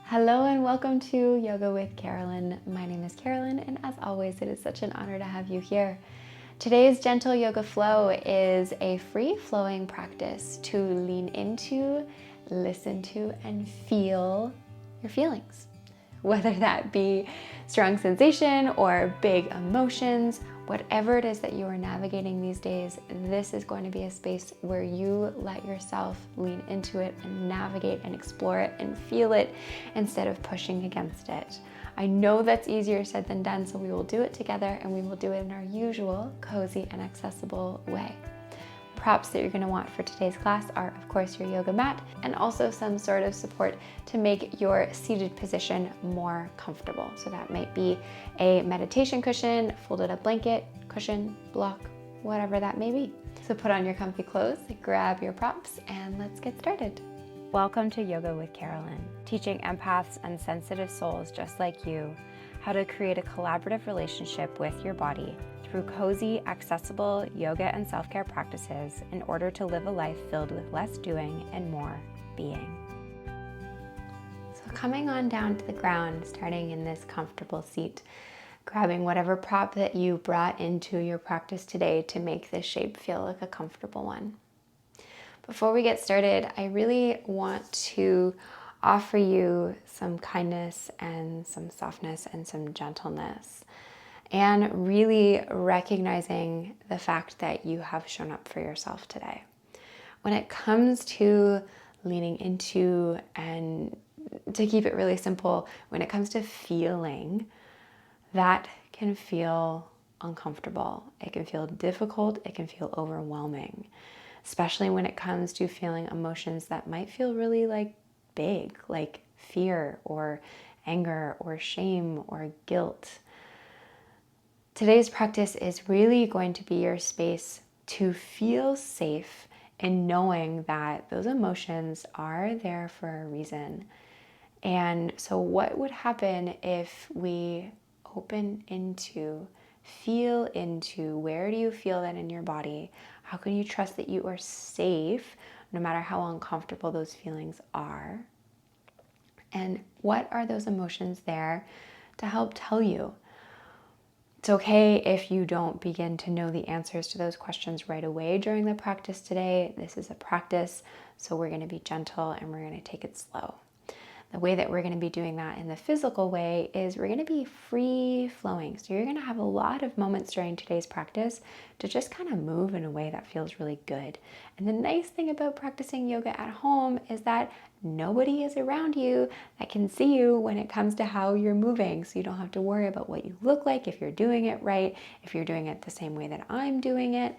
Hello and welcome to Yoga with Carolyn. My name is Carolyn, and as always, it is such an honor to have you here. Today's gentle yoga flow is a free flowing practice to lean into, listen to, and feel your feelings. Whether that be strong sensation or big emotions, whatever it is that you are navigating these days, this is going to be a space where you let yourself lean into it and navigate and explore it and feel it instead of pushing against it. I know that's easier said than done, so we will do it together and we will do it in our usual cozy and accessible way. Props that you're going to want for today's class are, of course, your yoga mat and also some sort of support to make your seated position more comfortable. So that might be a meditation cushion, folded up blanket, cushion, block, whatever that may be. So put on your comfy clothes, grab your props, and let's get started. Welcome to Yoga with Carolyn, teaching empaths and sensitive souls just like you how to create a collaborative relationship with your body through cozy, accessible yoga and self-care practices in order to live a life filled with less doing and more being. So coming on down to the ground, starting in this comfortable seat, grabbing whatever prop that you brought into your practice today to make this shape feel like a comfortable one. Before we get started, I really want to offer you some kindness and some softness and some gentleness, and really recognizing the fact that you have shown up for yourself today. When it comes to leaning into, and to keep it really simple, when it comes to feeling, that can feel uncomfortable. It can feel difficult. It can feel overwhelming, especially when it comes to feeling emotions that might feel really big, like fear or anger or shame or guilt. Today's practice is really going to be your space to feel safe in knowing that those emotions are there for a reason. And so what would happen if we open into, feel into, where do you feel that in your body? How can you trust that you are safe no matter how uncomfortable those feelings are? And what are those emotions there to help tell you? It's okay if you don't begin to know the answers to those questions right away during the practice today. This is a practice, so we're going to be gentle and we're going to take it slow. The way that we're going to be doing that in the physical way is we're going to be free flowing. So you're going to have a lot of moments during today's practice to just kind of move in a way that feels really good. And the nice thing about practicing yoga at home is that nobody is around you that can see you when it comes to how you're moving. So you don't have to worry about what you look like, if you're doing it right, if you're doing it the same way that I'm doing it.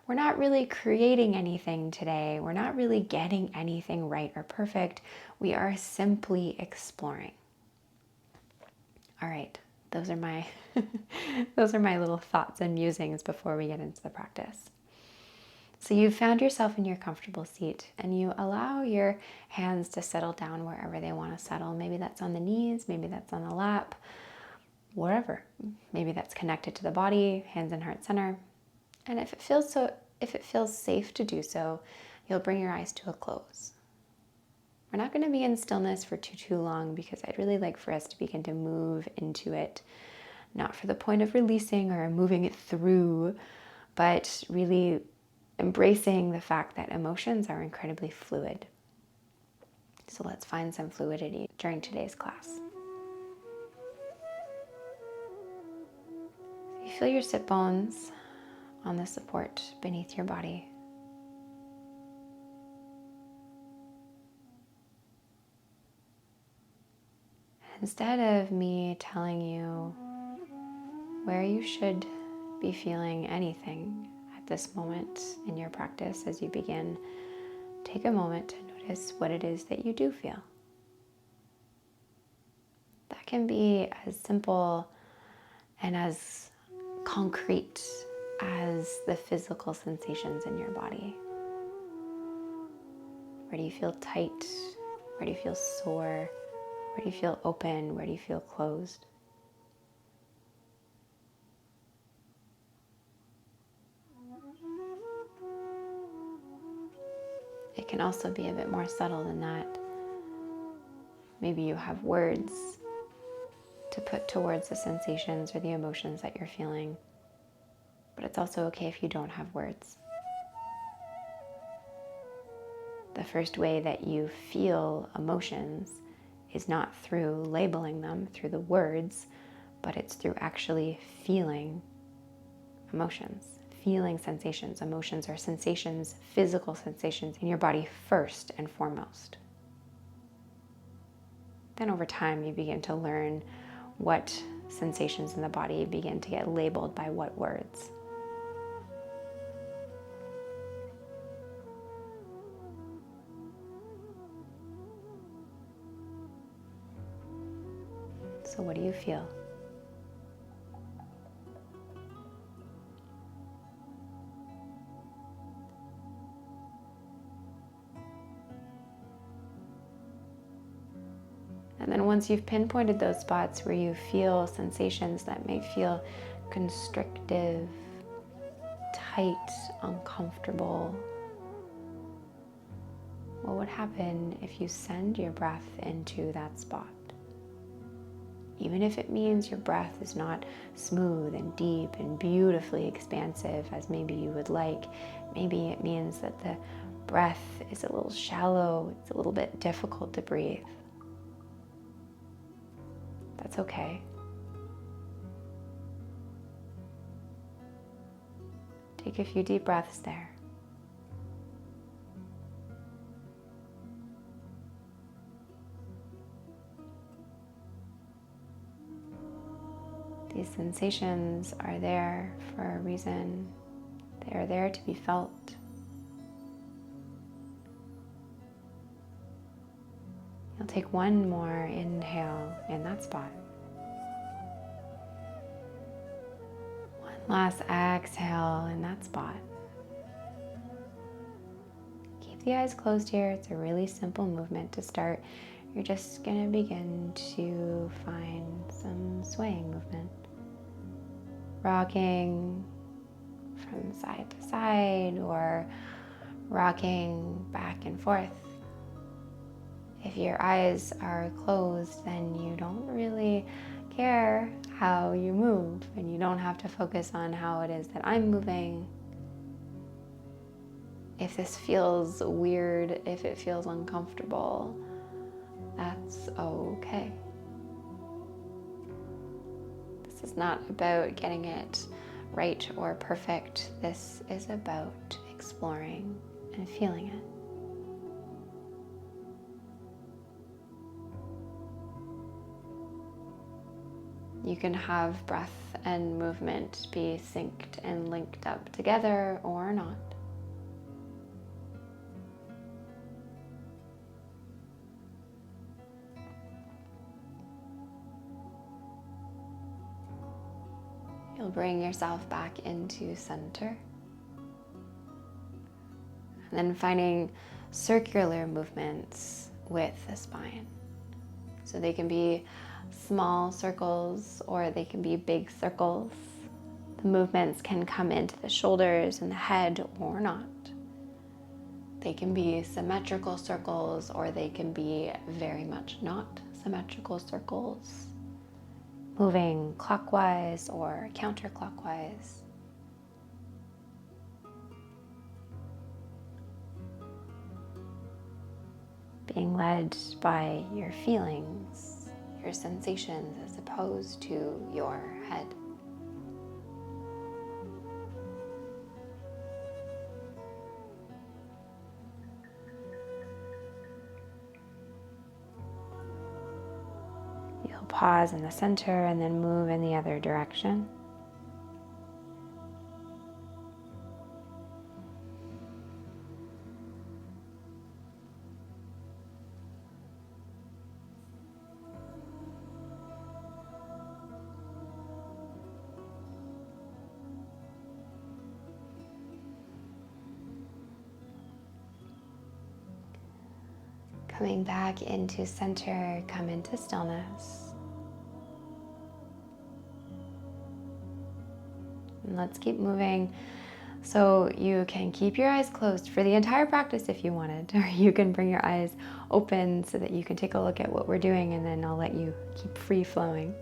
We're not really creating anything today. We're not really getting anything right or perfect. We are simply exploring. All right, those are my those are my little thoughts and musings before we get into the practice. So you've found yourself in your comfortable seat and you allow your hands to settle down wherever they want to settle. Maybe that's on the knees, maybe that's on the lap, wherever. Maybe that's connected to the body, hands in heart center. And if it feels safe to do so, you'll bring your eyes to a close. We're not going to be in stillness for too long because I'd really like for us to begin to move into it, not for the point of releasing or moving it through, but really embracing the fact that emotions are incredibly fluid. So let's find some fluidity during today's class. You feel your sit bones on the support beneath your body. Instead of me telling you where you should be feeling anything at this moment in your practice as you begin, take a moment to notice what it is that you do feel. That can be as simple and as concrete as the physical sensations in your body. Where do you feel tight? Where do you feel sore? Where do you feel open? Where do you feel closed? It can also be a bit more subtle than that. Maybe you have words to put towards the sensations or the emotions that you're feeling, but it's also okay if you don't have words. The first way that you feel emotions is not through labeling them through the words, but it's through actually feeling emotions, feeling sensations. Emotions are sensations, physical sensations in your body first and foremost. Then over time, you begin to learn what sensations in the body begin to get labeled by what words. So what do you feel? And then once you've pinpointed those spots where you feel sensations that may feel constrictive, tight, uncomfortable, what would happen if you send your breath into that spot? Even if it means your breath is not smooth and deep and beautifully expansive as maybe you would like, maybe it means that the breath is a little shallow, it's a little bit difficult to breathe. That's okay. Take a few deep breaths there. These sensations are there for a reason. They are there to be felt. You'll take one more inhale in that spot. One last exhale in that spot. Keep the eyes closed here. It's a really simple movement to start. You're just going to begin to find some swaying movement. Rocking from side to side or rocking back and forth. If your eyes are closed, then you don't really care how you move and you don't have to focus on how it is that I'm moving. If this feels weird, if it feels uncomfortable, that's okay. This is not about getting it right or perfect. This is about exploring and feeling it. You can have breath and movement be synced and linked up together or not. You'll bring yourself back into center. And then finding circular movements with the spine. So they can be small circles or they can be big circles. The movements can come into the shoulders and the head or not. They can be symmetrical circles or they can be very much not symmetrical circles. Moving clockwise or counterclockwise. Being led by your feelings, your sensations, as opposed to your head. You'll pause in the center and then move in the other direction. Coming back into center, come into stillness. And let's keep moving So you can keep your eyes closed for the entire practice if you wanted, or you can bring your eyes open so that you can take a look at what we're doing, and then I'll let you keep free flowing.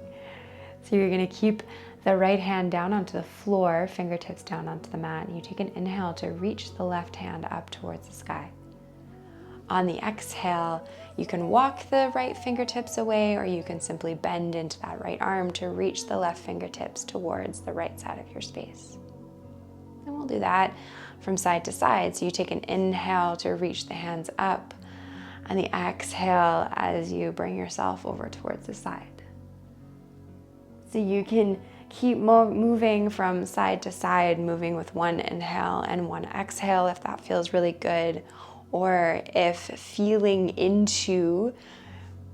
So you're going to keep the right hand down onto the floor, fingertips down onto the mat. You take an inhale to reach the left hand up towards the sky. On the exhale, you can walk the right fingertips away, or you can simply bend into that right arm to reach the left fingertips towards the right side of your space. And we'll do that from side to side. So you take an inhale to reach the hands up, and the exhale as you bring yourself over towards the side. So you can keep moving from side to side, moving with one inhale and one exhale if that feels really good. Or if feeling into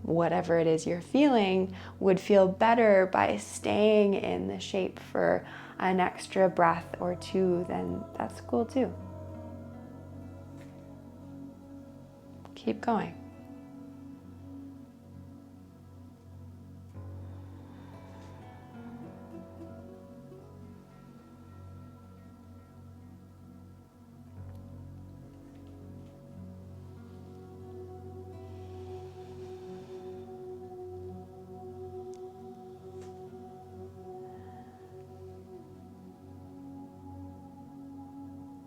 whatever it is you're feeling would feel better by staying in the shape for an extra breath or two, then that's cool too. Keep going.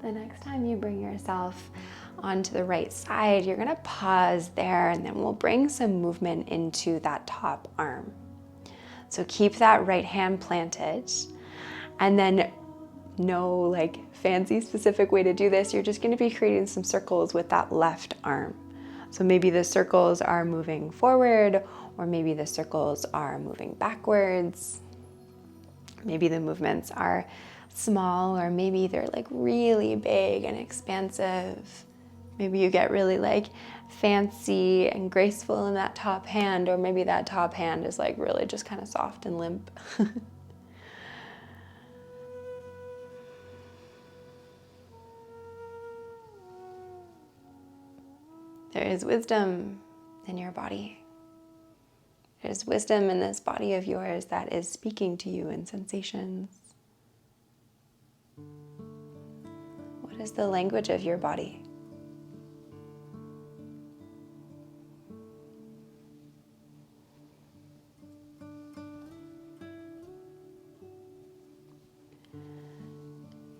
The next time you bring yourself onto the right side, you're going to pause there, and then we'll bring some movement into that top arm. So keep that right hand planted, and then no fancy specific way to do this. You're just going to be creating some circles with that left arm. So maybe the circles are moving forward, or maybe the circles are moving backwards. Maybe the movements are small, or maybe they're really big and expansive. Maybe you get really fancy and graceful in that top hand, or maybe that top hand is really just kind of soft and limp. There is wisdom in your body. There's wisdom in this body of yours that is speaking to you in sensations. What is the language of your body?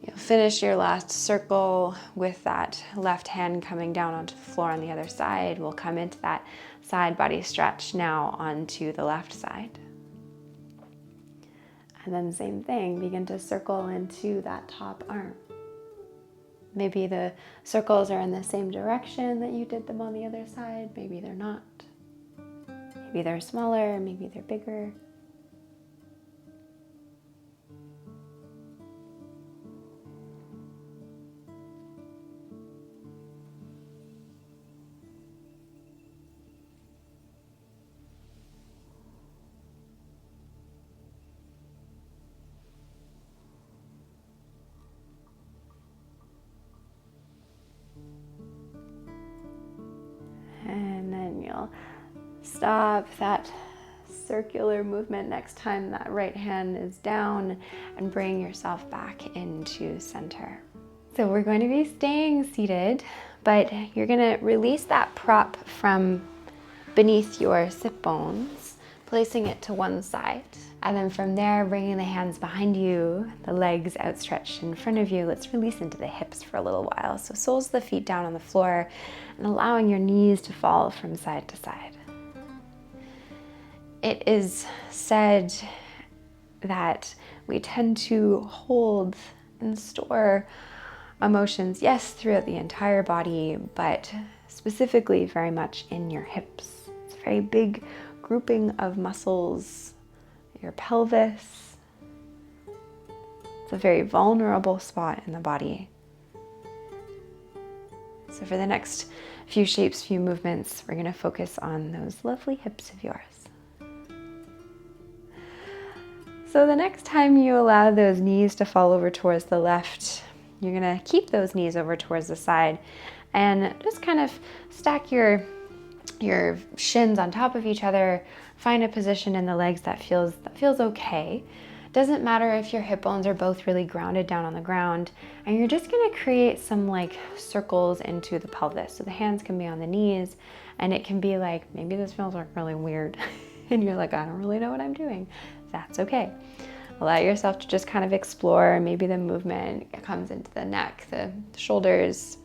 You'll finish your last circle with that left hand coming down onto the floor on the other side. We'll come into that side body stretch now onto the left side. And then same thing, begin to circle into that top arm. Maybe the circles are in the same direction that you did them on the other side. Maybe they're not. Maybe they're smaller, maybe they're bigger. And then you'll stop that circular movement next time that right hand is down, and bring yourself back into center. So we're going to be staying seated, but you're going to release that prop from beneath your sit bones, placing it to one side. And then from there, bringing the hands behind you, the legs outstretched in front of you. Let's release into the hips for a little while. So soles of the feet down on the floor, and allowing your knees to fall from side to side. It is said that we tend to hold and store emotions, yes, throughout the entire body, but specifically very much in your hips. It's a very big grouping of muscles, your pelvis. It's a very vulnerable spot in the body. So for the next few shapes, few movements, we're going to focus on those lovely hips of yours. So the next time you allow those knees to fall over towards the left, you're going to keep those knees over towards the side and just kind of stack your shins on top of each other. Find a position in the legs that feels okay. Doesn't matter if your hip bones are both really grounded down on the ground, and you're just gonna create some like circles into the pelvis. So the hands can be on the knees, and it can be like, maybe this feels like really weird and you're like, I don't really know what I'm doing. That's okay. Allow yourself to just kind of explore. Maybe the movement comes into the neck, the shoulders.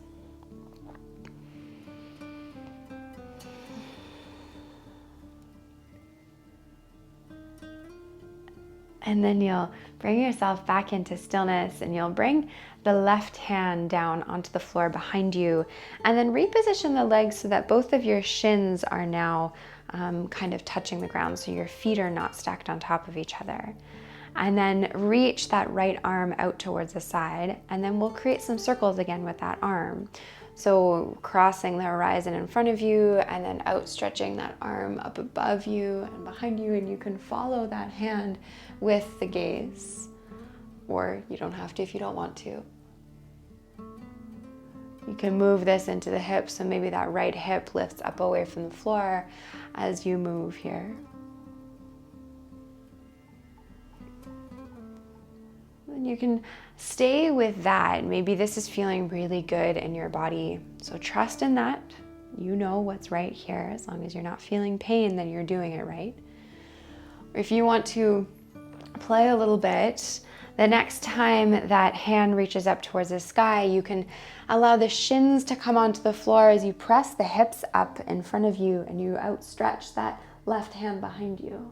And then you'll bring yourself back into stillness, and you'll bring the left hand down onto the floor behind you, and then reposition the legs so that both of your shins are now kind of touching the ground, so your feet are not stacked on top of each other. And then reach that right arm out towards the side, and then we'll create some circles again with that arm. So crossing the horizon in front of you, and then outstretching that arm up above you and behind you, and you can follow that hand with the gaze, or you don't have to if you don't want to. You can move this into the hips, so maybe that right hip lifts up away from the floor as you move here. And you can stay with that. Maybe this is feeling really good in your body, so trust in that. You know what's right here. As long as you're not feeling pain, then you're doing it right. Or if you want to play a little bit, the next time that hand reaches up towards the sky, you can allow the shins to come onto the floor as you press the hips up in front of you, and you outstretch that left hand behind you.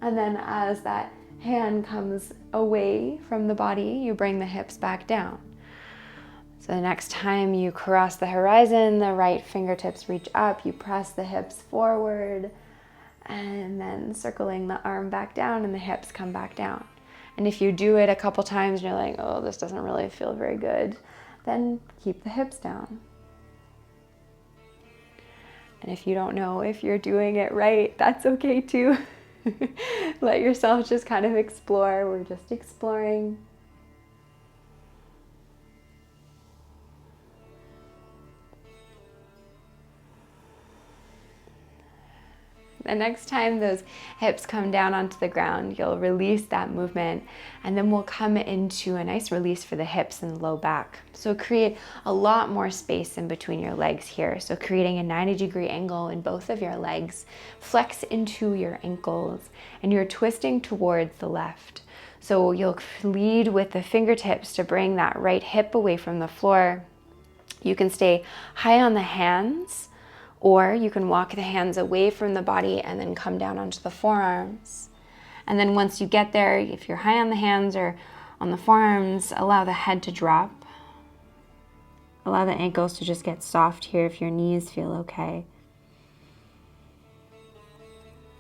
And then as that hand comes away from the body, you bring the hips back down. So the next time you cross the horizon, the right fingertips reach up, you press the hips forward, and then circling the arm back down, and the hips come back down. And if you do it a couple times and you're like, oh, this doesn't really feel very good, then keep the hips down. And if you don't know if you're doing it right, that's okay too. Let yourself just kind of explore. We're just exploring. The next time those hips come down onto the ground, you'll release that movement, and then we'll come into a nice release for the hips and the low back. So create a lot more space in between your legs here. So creating a 90-degree angle in both of your legs. Flex into your ankles, and you're twisting towards the left. So you'll lead with the fingertips to bring that right hip away from the floor. You can stay high on the hands, or you can walk the hands away from the body and then come down onto the forearms. And then once you get there, if you're high on the hands or on the forearms, allow the head to drop. Allow the ankles to just get soft here if your knees feel okay.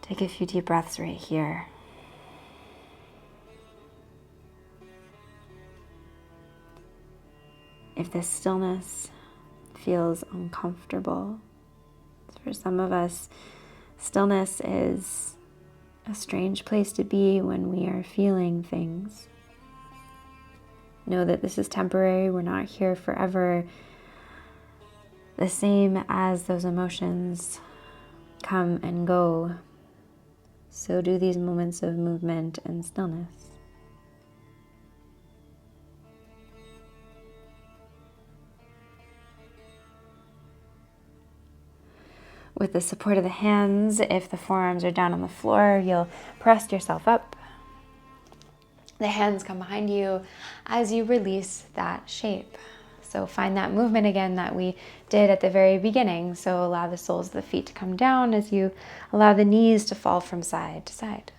Take a few deep breaths right here. If this stillness feels uncomfortable, for some of us, stillness is a strange place to be when we are feeling things. Know that this is temporary. We're not here forever. The same as those emotions come and go, so do these moments of movement and stillness. With the support of the hands, if the forearms are down on the floor, you'll press yourself up. The hands come behind you as you release that shape. So find that movement again that we did at the very beginning. So allow the soles of the feet to come down as you allow the knees to fall from side to side.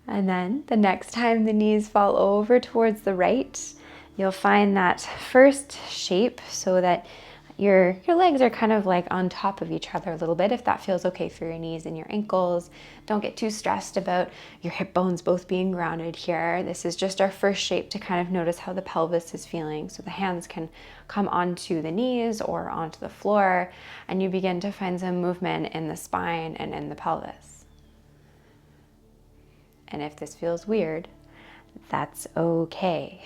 And then the next time the knees fall over towards the right, you'll find that first shape so that your legs are kind of like on top of each other a little bit, if that feels okay for your knees and your ankles. Don't get too stressed about your hip bones both being grounded here. This is just our first shape to kind of notice how the pelvis is feeling. So the hands can come onto the knees or onto the floor, and you begin to find some movement in the spine and in the pelvis. And if this feels weird, that's okay.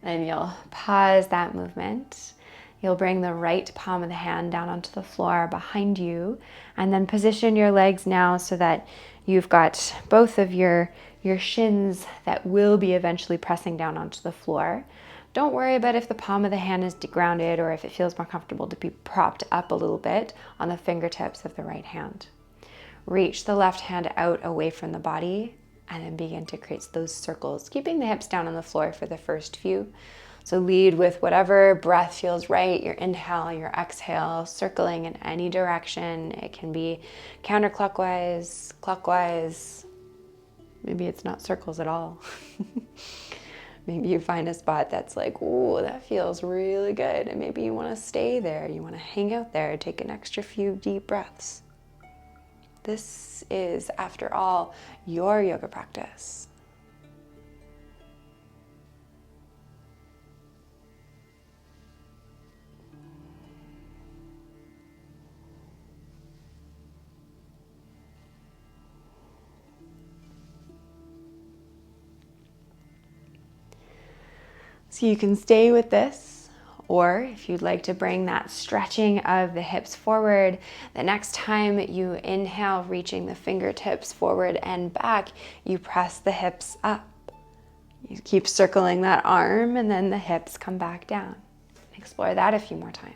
And you'll pause that movement. You'll bring the right palm of the hand down onto the floor behind you, and then position your legs now so that you've got both of your shins that will be eventually pressing down onto the floor. Don't worry about if the palm of the hand is grounded or if it feels more comfortable to be propped up a little bit on the fingertips of the right hand. Reach the left hand out away from the body and then begin to create those circles, keeping the hips down on the floor for the first few. So lead with whatever breath feels right, your inhale, your exhale, circling in any direction. It can be counterclockwise, clockwise. Maybe it's not circles at all. Maybe you find a spot that's like, ooh, that feels really good. And maybe you want to stay there. You want to hang out there, take an extra few deep breaths. This is, after all, your yoga practice. So you can stay with this, or if you'd like to bring that stretching of the hips forward, the next time you inhale, reaching the fingertips forward and back, you press the hips up. You keep circling that arm and then the hips come back down. Explore that a few more times.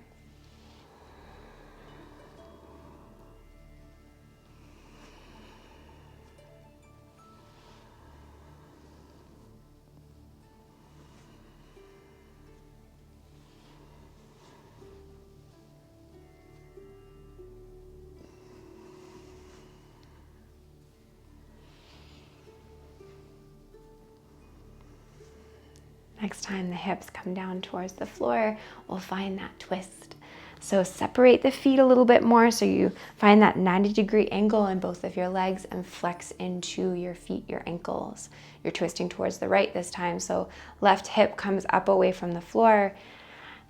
Next time the hips come down towards the floor, we'll find that twist. So separate the feet a little bit more so you find that 90-degree angle in both of your legs and flex into your feet, your ankles. You're twisting towards the right this time, so left hip comes up away from the floor.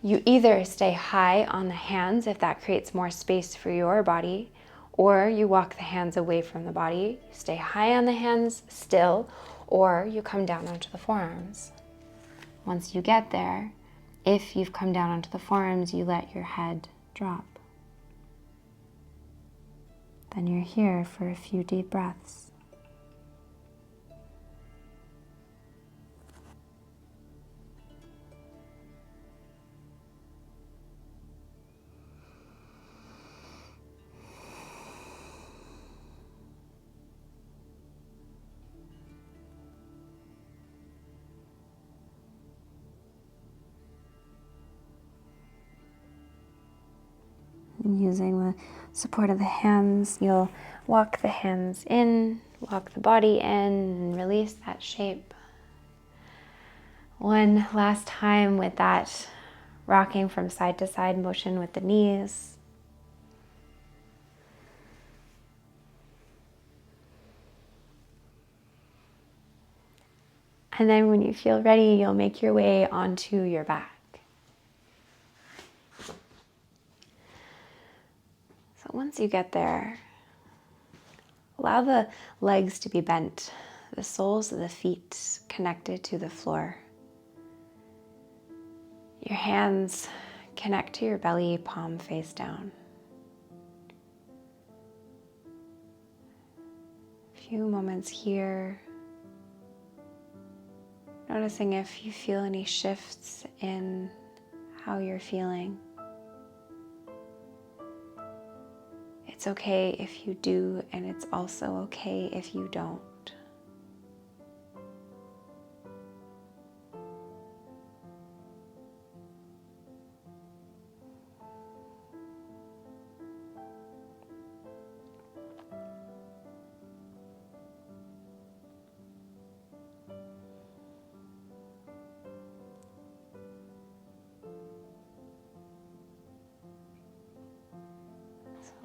You either stay high on the hands if that creates more space for your body, or you walk the hands away from the body, stay high on the hands still, or you come down onto the forearms. Once you get there, if you've come down onto the forearms, you let your head drop. Then you're here for a few deep breaths. Using the support of the hands, you'll walk the hands in, walk the body in, and release that shape. One last time with that rocking from side to side motion with the knees. And then when you feel ready, you'll make your way onto your back. Once you get there, allow the legs to be bent, the soles of the feet connected to the floor. Your hands connect to your belly, palm face down. A few moments here, noticing if you feel any shifts in how you're feeling. It's okay if you do, and it's also okay if you don't.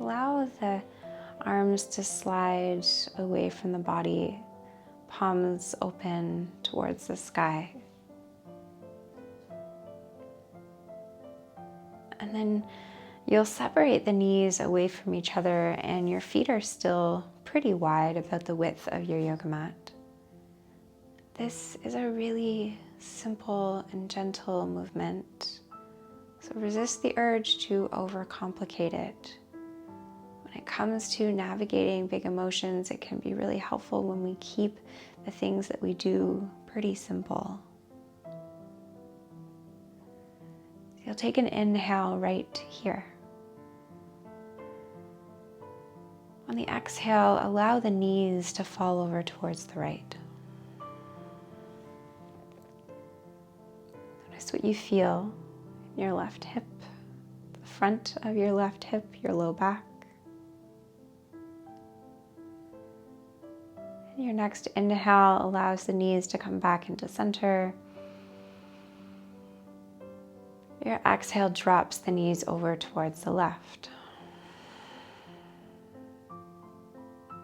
Allow the arms to slide away from the body, palms open towards the sky. And then you'll separate the knees away from each other and your feet are still pretty wide, about the width of your yoga mat. This is a really simple and gentle movement. So resist the urge to overcomplicate it. When it comes to navigating big emotions, it can be really helpful when we keep the things that we do pretty simple. You'll take an inhale right here. On the exhale, allow the knees to fall over towards the right. Notice what you feel in your left hip, the front of your left hip, your low back. And your next inhale allows the knees to come back into center. Your exhale drops the knees over towards the left.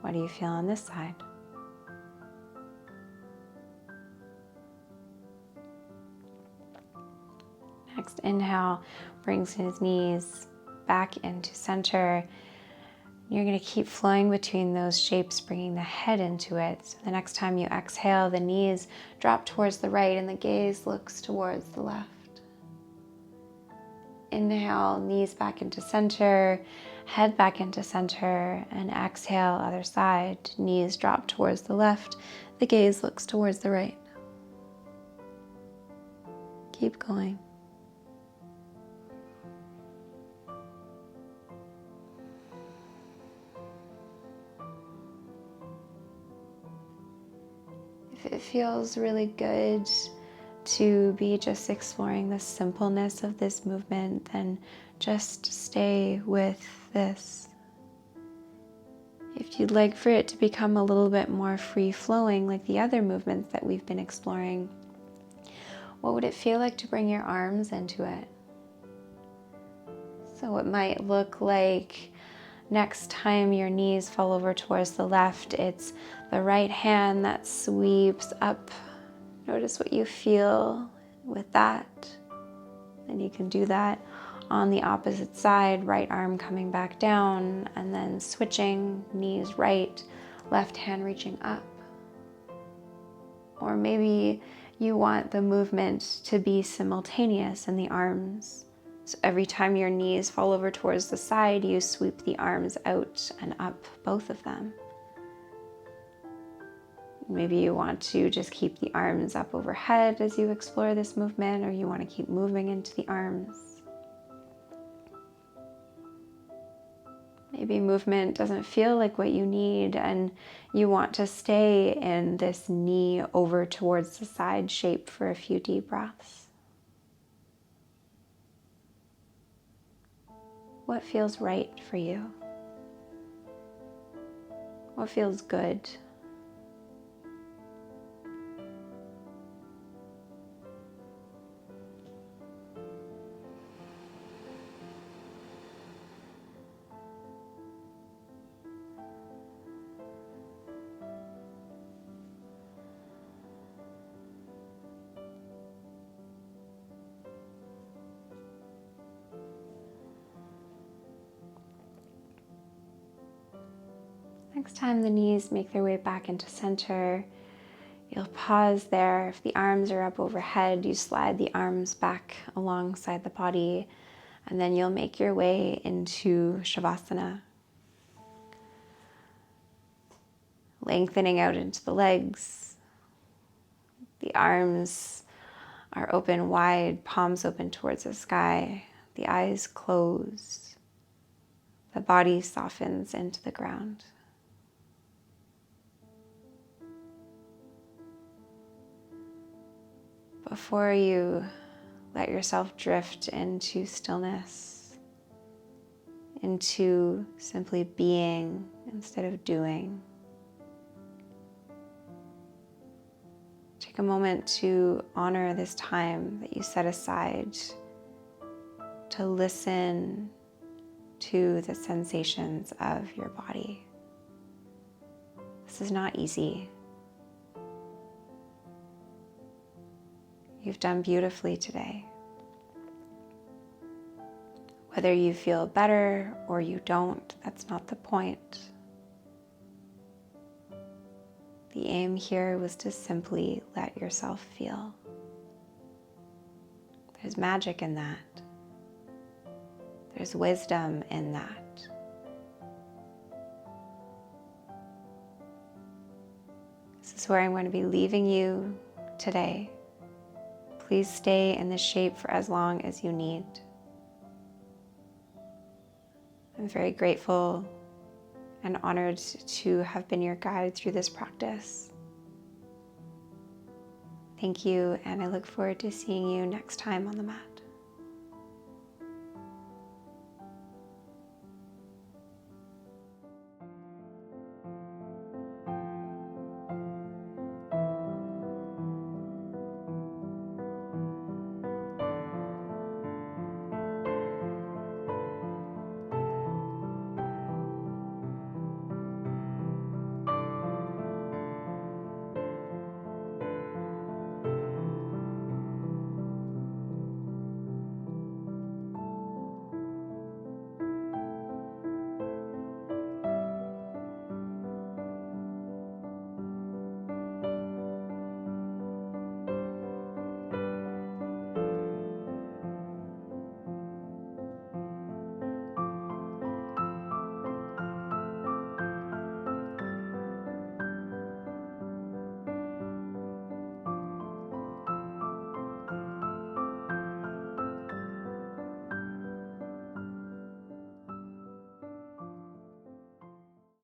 What do you feel on this side? Next inhale brings his knees back into center. You're going to keep flowing between those shapes, bringing the head into it. So the next time you exhale, the knees drop towards the right and the gaze looks towards the left. Inhale, knees back into center, head back into center, and exhale, other side. Knees drop towards the left, the gaze looks towards the right. Keep going. If it feels really good to be just exploring the simpleness of this movement, then just stay with this. If you'd like for it to become a little bit more free-flowing like the other movements that we've been exploring, what would it feel like to bring your arms into it? So it might look like next time your knees fall over towards the left, it's the right hand that sweeps up. Notice what you feel with that. And you can do that on the opposite side, right arm coming back down, and then switching, knees right, left hand reaching up. Or maybe you want the movement to be simultaneous in the arms. So every time your knees fall over towards the side, you sweep the arms out and up, both of them. Maybe you want to just keep the arms up overhead as you explore this movement, or you want to keep moving into the arms. Maybe movement doesn't feel like what you need and you want to stay in this knee over towards the side shape for a few deep breaths. What feels right for you? What feels good? Next time the knees make their way back into center, you'll pause there. If the arms are up overhead, you slide the arms back alongside the body, and then you'll make your way into Shavasana. Lengthening out into the legs. The arms are open wide, palms open towards the sky. The eyes close. The body softens into the ground. Before you let yourself drift into stillness, into simply being instead of doing, take a moment to honor this time that you set aside to listen to the sensations of your body. This is not easy. You've done beautifully today. Whether you feel better or you don't, that's not the point. The aim here was to simply let yourself feel. There's magic in that. There's wisdom in that. This is where I'm going to be leaving you today. Please stay in this shape for as long as you need. I'm very grateful and honored to have been your guide through this practice. Thank you, and I look forward to seeing you next time on the mat.